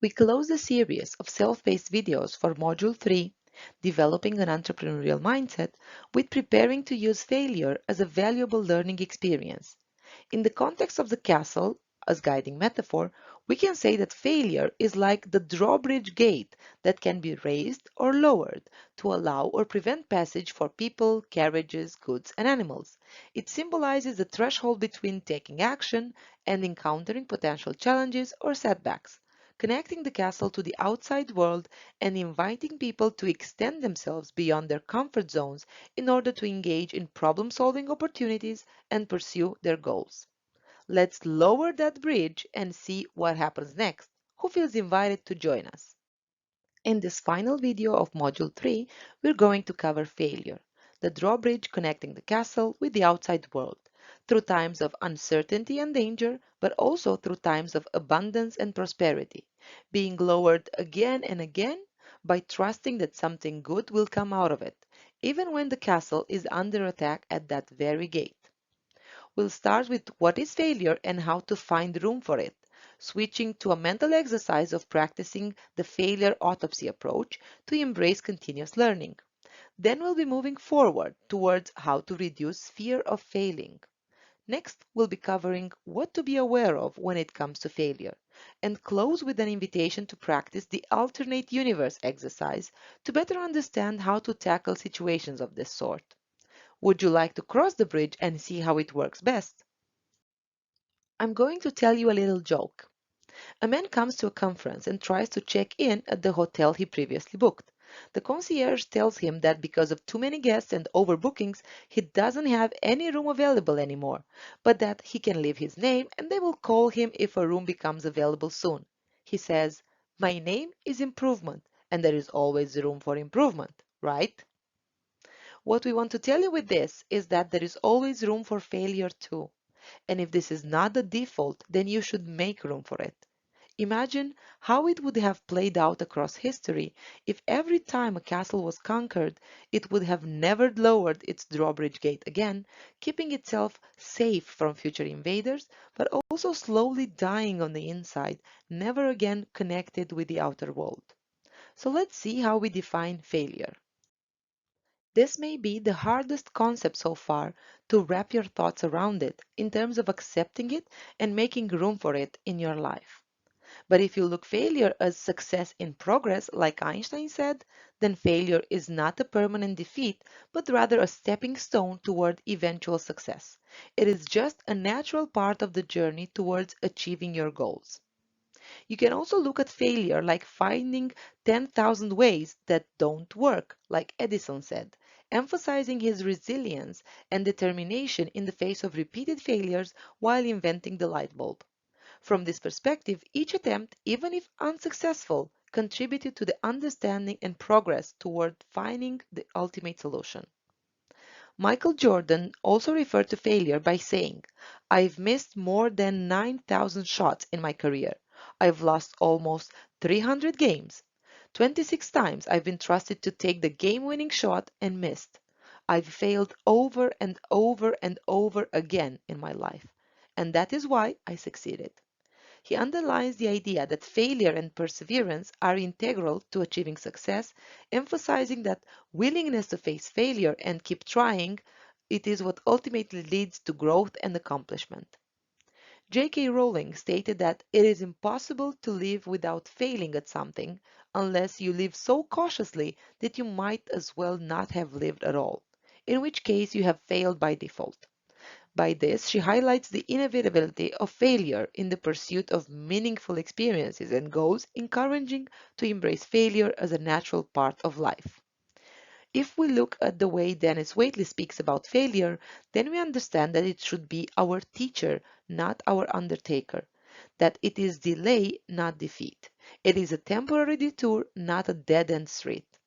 We close the series of self-paced videos for Module 3, Developing an Entrepreneurial Mindset, with preparing to use failure as a valuable learning experience. In the context of the castle, as guiding metaphor, we can say that failure is like the drawbridge gate that can be raised or lowered to allow or prevent passage for people, carriages, goods, and animals. It symbolizes the threshold between taking action and encountering potential challenges or setbacks, connecting the castle to the outside world and inviting people to extend themselves beyond their comfort zones in order to engage in problem-solving opportunities and pursue their goals. Let's lower that bridge and see what happens next. Who feels invited to join us? In this final video of Module 3, we're going to cover failure, the drawbridge connecting the castle with the outside world, through times of uncertainty and danger, but also through times of abundance and prosperity, being lowered again and again by trusting that something good will come out of it, even when the castle is under attack at that very gate. We'll start with what is failure and how to find room for it, switching to a mental exercise of practicing the failure autopsy approach to embrace continuous learning. Then we'll be moving forward towards how to reduce fear of failing. Next, we'll be covering what to be aware of when it comes to failure, and close with an invitation to practice the alternate universe exercise to better understand how to tackle situations of this sort. Would you like to cross the bridge and see how it works best? I'm going to tell you a little joke. A man comes to a conference and tries to check in at the hotel he previously booked. The concierge tells him that because of too many guests and overbookings, he doesn't have any room available anymore, but that he can leave his name and they will call him if a room becomes available soon. He says, "My name is Improvement, and there is always room for improvement, right?" What we want to tell you with this is that there is always room for failure too. And if this is not the default, then you should make room for it. Imagine how it would have played out across history if every time a castle was conquered, it would have never lowered its drawbridge gate again, keeping itself safe from future invaders, but also slowly dying on the inside, never again connected with the outer world. So let's see how we define failure. This may be the hardest concept so far to wrap your thoughts around it in terms of accepting it and making room for it in your life. But if you look failure as success in progress, like Einstein said, then failure is not a permanent defeat, but rather a stepping stone toward eventual success. It is just a natural part of the journey towards achieving your goals. You can also look at failure like finding 10,000 ways that don't work, like Edison said, emphasizing his resilience and determination in the face of repeated failures while inventing the light bulb. From this perspective, each attempt, even if unsuccessful, contributed to the understanding and progress toward finding the ultimate solution. Michael Jordan also referred to failure by saying, "I've missed more than 9,000 shots in my career. I've lost almost 300 games. 26 times I've been trusted to take the game-winning shot and missed. I've failed over and over and over again in my life, and that is why I succeeded." He underlines the idea that failure and perseverance are integral to achieving success, emphasizing that willingness to face failure and keep trying, it is what ultimately leads to growth and accomplishment. J.K. Rowling stated that it is impossible to live without failing at something unless you live so cautiously that you might as well not have lived at all, in which case you have failed by default. By this, she highlights the inevitability of failure in the pursuit of meaningful experiences and goals, encouraging to embrace failure as a natural part of life. If we look at the way Dennis Waitley speaks about failure, then we understand that it should be our teacher, not our undertaker, that it is delay, not defeat. It is a temporary detour, not a dead-end street.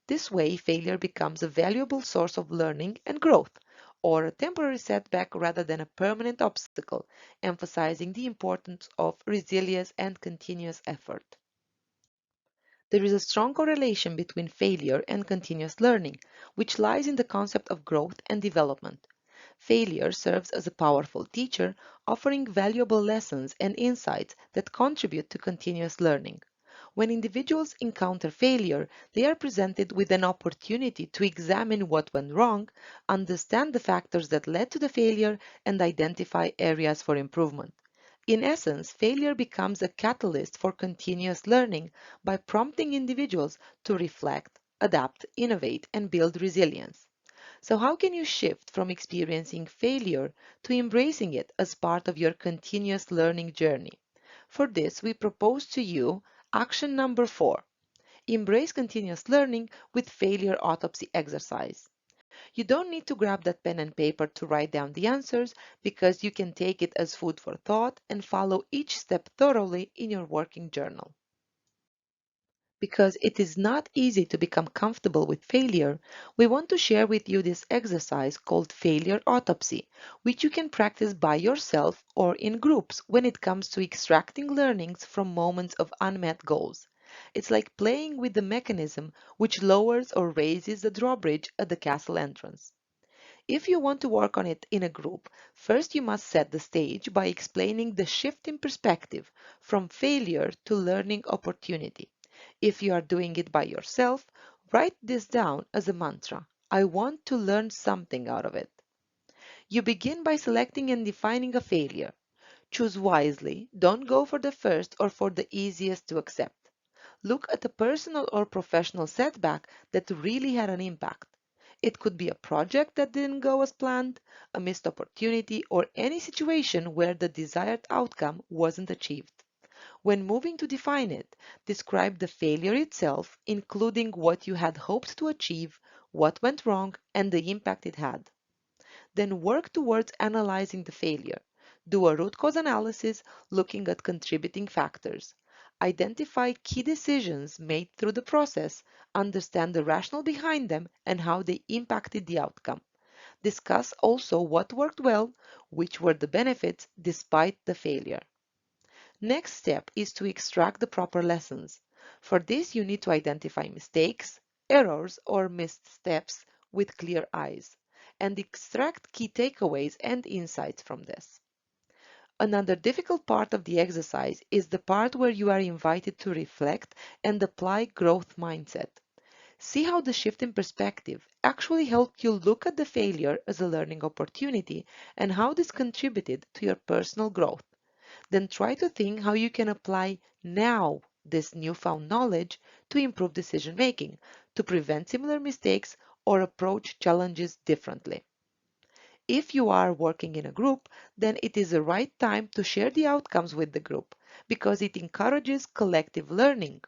This way, failure becomes a valuable source of learning and growth, or a temporary setback rather than a permanent obstacle, emphasizing the importance of resilience and continuous effort. There is a strong correlation between failure and continuous learning, which lies in the concept of growth and development. Failure serves as a powerful teacher, offering valuable lessons and insights that contribute to continuous learning. When individuals encounter failure, they are presented with an opportunity to examine what went wrong, understand the factors that led to the failure, and identify areas for improvement. In essence, failure becomes a catalyst for continuous learning by prompting individuals to reflect, adapt, innovate, and build resilience. So, how can you shift from experiencing failure to embracing it as part of your continuous learning journey? For this, we propose to you action number 4: embrace continuous learning with failure autopsy exercise. You don't need to grab that pen and paper to write down the answers because you can take it as food for thought and follow each step thoroughly in your working journal. Because it is not easy to become comfortable with failure, we want to share with you this exercise called failure autopsy, which you can practice by yourself or in groups when it comes to extracting learnings from moments of unmet goals. It's like playing with the mechanism which lowers or raises the drawbridge at the castle entrance. If you want to work on it in a group, first you must set the stage by explaining the shift in perspective from failure to learning opportunity. If you are doing it by yourself, write this down as a mantra. I want to learn something out of it. You begin by selecting and defining a failure. Choose wisely, don't go for the first or for the easiest to accept. Look at a personal or professional setback that really had an impact. It could be a project that didn't go as planned, a missed opportunity, or any situation where the desired outcome wasn't achieved. When moving to define it, describe the failure itself, including what you had hoped to achieve, what went wrong, and the impact it had. Then work towards analyzing the failure. Do a root cause analysis looking at contributing factors. Identify key decisions made through the process, understand the rationale behind them and how they impacted the outcome. Discuss also what worked well, which were the benefits despite the failure. Next step is to extract the proper lessons. For this, you need to identify mistakes, errors, or missed steps with clear eyes, and extract key takeaways and insights from this. Another difficult part of the exercise is the part where you are invited to reflect and apply growth mindset. See how the shift in perspective actually helped you look at the failure as a learning opportunity and how this contributed to your personal growth. Then try to think how you can apply now this newfound knowledge to improve decision making, to prevent similar mistakes, or approach challenges differently. If you are working in a group, then it is the right time to share the outcomes with the group because it encourages collective learning.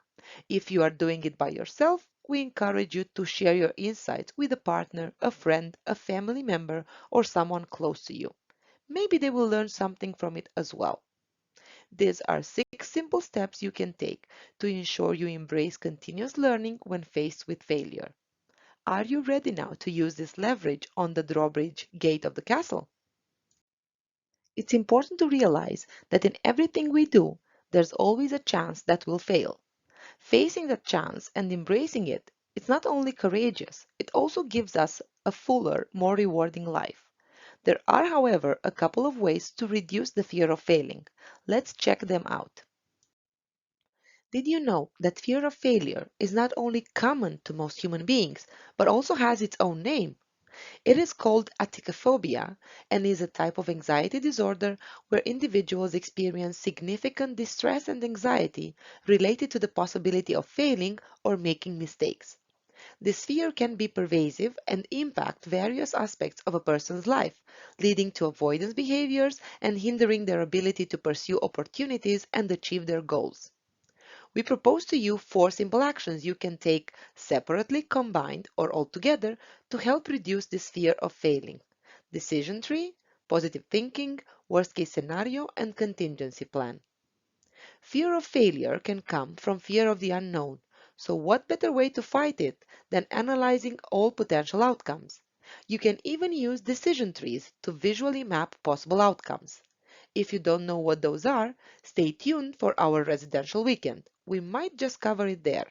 If you are doing it by yourself, we encourage you to share your insights with a partner, a friend, a family member, or someone close to you. Maybe they will learn something from it as well. These are 6 simple steps you can take to ensure you embrace continuous learning when faced with failure. Are you ready now to use this leverage on the drawbridge gate of the castle? It's important to realize that in everything we do, there's always a chance that we'll fail. Facing that chance and embracing it, it's not only courageous, it also gives us a fuller, more rewarding life. There are, however, a couple of ways to reduce the fear of failing. Let's check them out. Did you know that fear of failure is not only common to most human beings, but also has its own name? It is called atychiphobia and is a type of anxiety disorder where individuals experience significant distress and anxiety related to the possibility of failing or making mistakes. This fear can be pervasive and impact various aspects of a person's life, leading to avoidance behaviors and hindering their ability to pursue opportunities and achieve their goals. We propose to you 4 simple actions you can take separately, combined, or all together to help reduce this fear of failing. Decision tree, positive thinking, worst case scenario, and contingency plan. Fear of failure can come from fear of the unknown, so what better way to fight it than analyzing all potential outcomes? You can even use decision trees to visually map possible outcomes. If you don't know what those are, stay tuned for our residential weekend. We might just cover it there.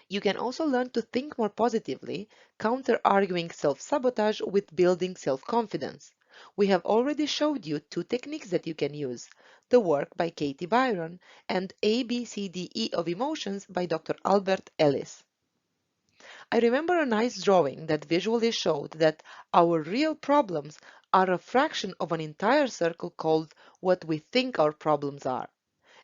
You can also learn to think more positively, counter-arguing self-sabotage with building self-confidence. We have already showed you two techniques that you can use, The Work by Katie Byron and ABCDE of Emotions by Dr. Albert Ellis. I remember a nice drawing that visually showed that our real problems are a fraction of an entire circle called what we think our problems are.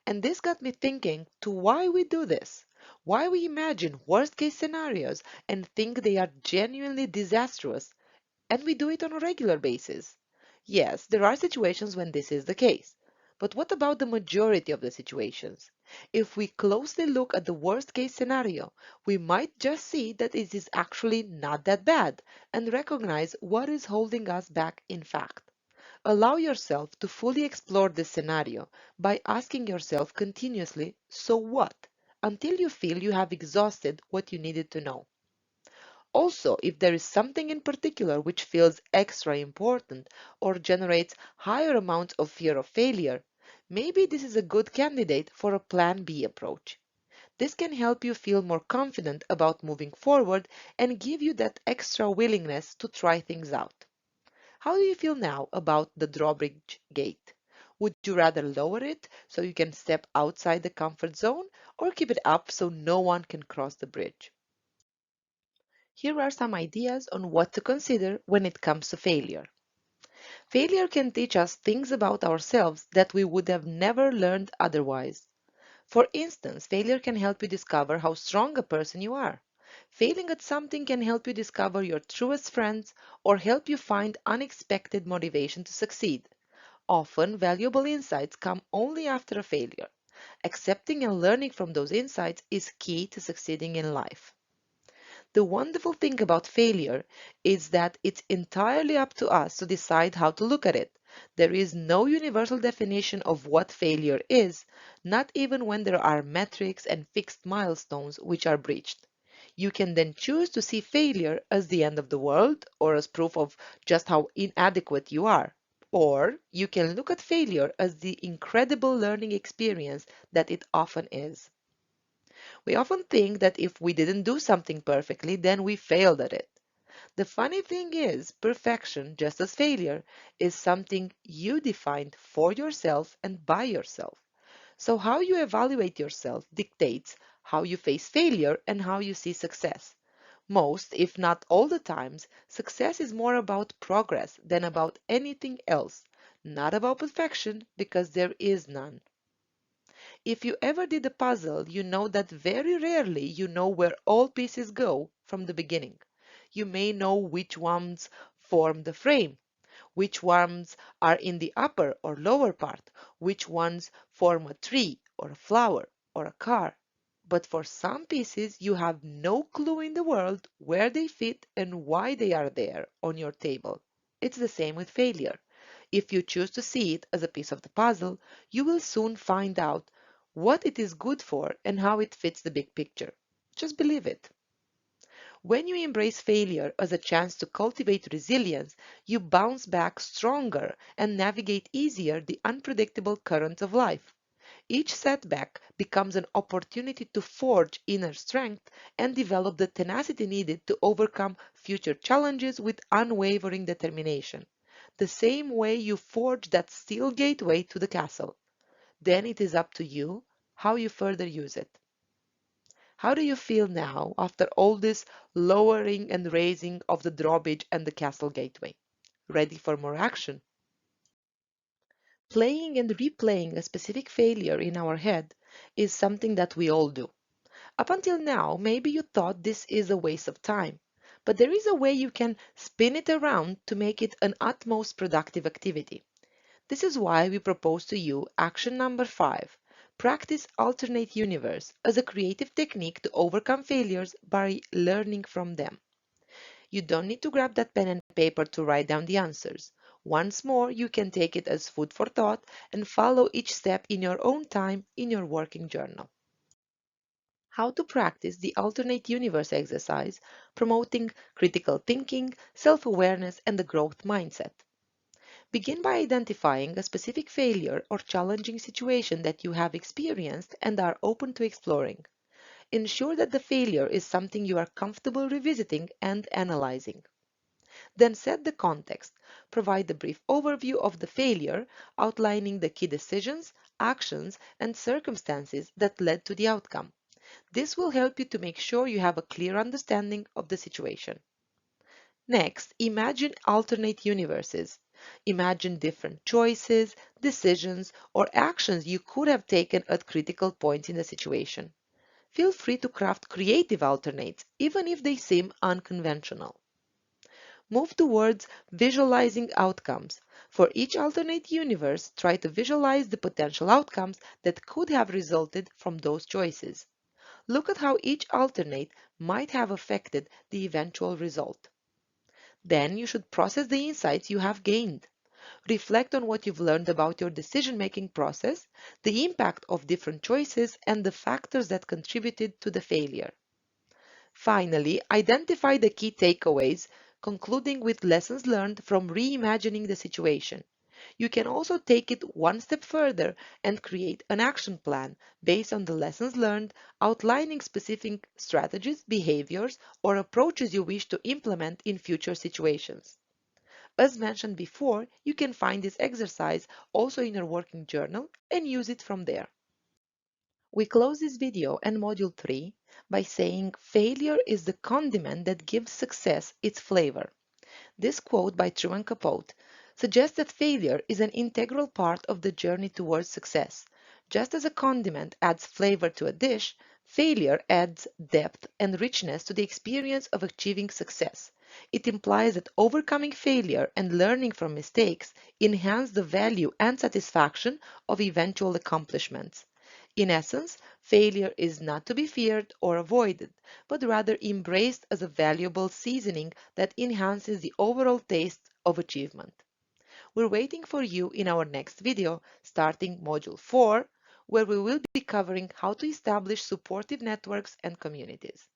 And this got me thinking to why we do this, why we imagine worst case scenarios and think they are genuinely disastrous, and we do it on a regular basis. Yes, there are situations when this is the case. But what about the majority of the situations? If we closely look at the worst case scenario, we might just see that it is actually not that bad and recognize what is holding us back in fact. Allow yourself to fully explore this scenario by asking yourself continuously, so what? Until you feel you have exhausted what you needed to know. Also, if there is something in particular which feels extra important or generates higher amounts of fear of failure, maybe this is a good candidate for a Plan B approach. This can help you feel more confident about moving forward and give you that extra willingness to try things out. How do you feel now about the drawbridge gate? Would you rather lower it so you can step outside the comfort zone or keep it up so no one can cross the bridge? Here are some ideas on what to consider when it comes to failure. Failure can teach us things about ourselves that we would have never learned otherwise. For instance, failure can help you discover how strong a person you are. Failing at something can help you discover your truest friends or help you find unexpected motivation to succeed. Often, valuable insights come only after a failure. Accepting and learning from those insights is key to succeeding in life. The wonderful thing about failure is that it's entirely up to us to decide how to look at it. There is no universal definition of what failure is, not even when there are metrics and fixed milestones which are breached. You can then choose to see failure as the end of the world or as proof of just how inadequate you are. Or you can look at failure as the incredible learning experience that it often is. We often think that if we didn't do something perfectly, then we failed at it. The funny thing is, perfection, just as failure, is something you defined for yourself and by yourself. So how you evaluate yourself dictates how you face failure and how you see success. Most, if not all the times, success is more about progress than about anything else, not about perfection because there is none. If you ever did a puzzle, you know that very rarely you know where all pieces go from the beginning. You may know which ones form the frame, which ones are in the upper or lower part, which ones form a tree or a flower or a car. But for some pieces, you have no clue in the world where they fit and why they are there on your table. It's the same with failure. If you choose to see it as a piece of the puzzle, you will soon find out what it is good for and how it fits the big picture. Just believe it. When you embrace failure as a chance to cultivate resilience, you bounce back stronger and navigate easier the unpredictable currents of life. Each setback becomes an opportunity to forge inner strength and develop the tenacity needed to overcome future challenges with unwavering determination. The same way you forge that steel gateway to the castle. Then it is up to you how you further use it. How do you feel now after all this lowering and raising of the drawbridge and the castle gateway? Ready for more action? Playing and replaying a specific failure in our head is something that we all do. Up until now, maybe you thought this is a waste of time, but there is a way you can spin it around to make it an utmost productive activity. This is why we propose to you action number 5. Practice alternate universe as a creative technique to overcome failures by learning from them. You don't need to grab that pen and paper to write down the answers. Once more, you can take it as food for thought and follow each step in your own time in your working journal. How to practice the alternate universe exercise, promoting critical thinking, self-awareness, and the growth mindset. Begin by identifying a specific failure or challenging situation that you have experienced and are open to exploring. Ensure that the failure is something you are comfortable revisiting and analyzing. Then set the context. Provide a brief overview of the failure, outlining the key decisions, actions, and circumstances that led to the outcome. This will help you to make sure you have a clear understanding of the situation. Next, imagine alternate universes. Imagine different choices, decisions, or actions you could have taken at critical points in the situation. Feel free to craft creative alternates, even if they seem unconventional. Move towards visualizing outcomes. For each alternate universe, try to visualize the potential outcomes that could have resulted from those choices. Look at how each alternate might have affected the eventual result. Then you should process the insights you have gained. Reflect on what you've learned about your decision-making process, the impact of different choices, and the factors that contributed to the failure. Finally, identify the key takeaways, concluding with lessons learned from reimagining the situation. You can also take it one step further and create an action plan based on the lessons learned, outlining specific strategies, behaviors, or approaches you wish to implement in future situations. As mentioned before, you can find this exercise also in your working journal and use it from there. We close this video and module 3 by saying failure is the condiment that gives success its flavor. This quote by Truman Capote suggests that failure is an integral part of the journey towards success. Just as a condiment adds flavor to a dish, failure adds depth and richness to the experience of achieving success. It implies that overcoming failure and learning from mistakes enhance the value and satisfaction of eventual accomplishments. In essence, failure is not to be feared or avoided, but rather embraced as a valuable seasoning that enhances the overall taste of achievement. We're waiting for you in our next video, starting Module 4, where we will be covering how to establish supportive networks and communities.